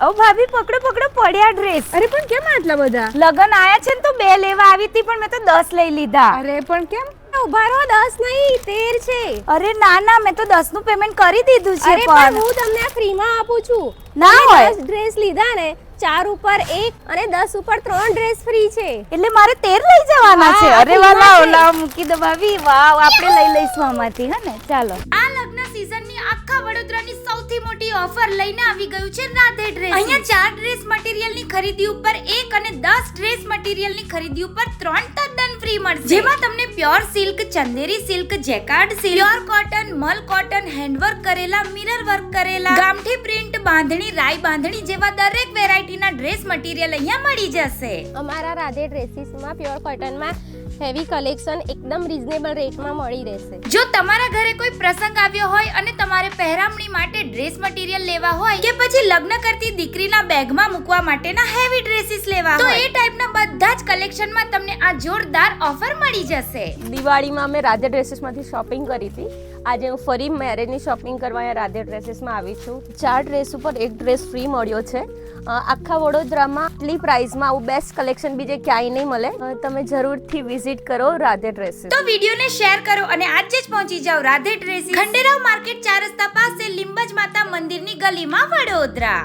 ઓ ભાભી પકડો પકડો પડ્યા ડ્રેસ. અરે પણ કેમ આટલા બધા? લગન આયા છે ને તો 2 લેવા આવી હતી પણ મેં તો 10 લઈ લીધા. અરે પણ કેમ? ઉભા રહો, 10 નહીં 13 છે. અરે ના ના મેં તો 10 નું પેમેન્ટ કરી દીધું છે. અરે પણ હું તમને આ ફ્રીમાં આપું છું. ના હોય 10 ડ્રેસ લીધા ને, 4 ઉપર 1 અને 10 ઉપર 3 ડ્રેસ ફ્રી છે. એટલે મારે 13 લઈ જવાના છે. હા, અરે વાલા ઓલા મૂકી દો ભાભી. વાવ આપણે લઈ લઈશું આમાંથી હે ને. ચાલો. આ લગ્ન સીઝનની આખા વડોદરાની સૌથી મોટી ઓફર લઈને આવી ગયું છે રાધે ડ્રેસ. અહીંયા 4 ડ્રેસ મટીરીયલની ખરીદી ઉપર 1 અને 10 ડ્રેસ મટીરીયલની ખરીદી ઉપર 3 તદ્દન ફ્રી મળશે. જેમાં તમને pure silk, Chanderi silk, jacquard silk, pure cotton, મલ કોટન, હેન્ડવર્ક કરેલા, મિરર વર્ક કરેલા, ગામઠી પ્રિન્ટ, બાંધણી, રાઈ બાંધણી જેવા દરેક વેરાયટીના ડ્રેસ મટીરીયલ અહીંયા મળી જશે. અમારા રાધે ડ્રેસીસમાં પ્યોર કોટનમાં હેવી કલેક્શન એકદમ રીઝનેબલ રેટમાં મળી રહેશે. જો તમારા ઘરે કોઈ પ્રસંગ આવ્યો હોય અને તમારે પહેરામણી માટે ડ્રેસ મટીરીયલ લેવા હોય કે પછી લગ્ન કરતી દીકરીના બેગમાં મૂકવા માટેના હેવી ડ્રેસીસ લેવા હોય તો એ ટાઈપના બધા જ કલેક્શનમાં તમને આ જોરદાર ઓફર મળી જશે. દિવાળીમાં અમે રાધે ડ્રેસીસમાંથી શોપિંગ કરી હતી. આજે હું ફરી મેરેજની શોપિંગ કરવા અહીંયા રાધે ડ્રેસીસમાં આવી છું. 4 ડ્રેસ ઉપર 1 ડ્રેસ ફ્રી મળ્યો છે. આખા વડોદરામાં આટલી પ્રાઇસમાં આવું બેસ્ટ કલેક્શન બીજે ક્યાંય નહીં મળે. તમે જરૂરથી વિઝિટ કરો રાધે ડ્રેસીસ. તો વિડીયોને શેર કરો અને આજે જ પહોંચી જાઓ રાધે ડ્રેસીસ, ખંડેરાવ માર્કેટ 4 રસ્તા પાસે લીંબજ માતા મંદિરની ગલીમાં વડોદરા.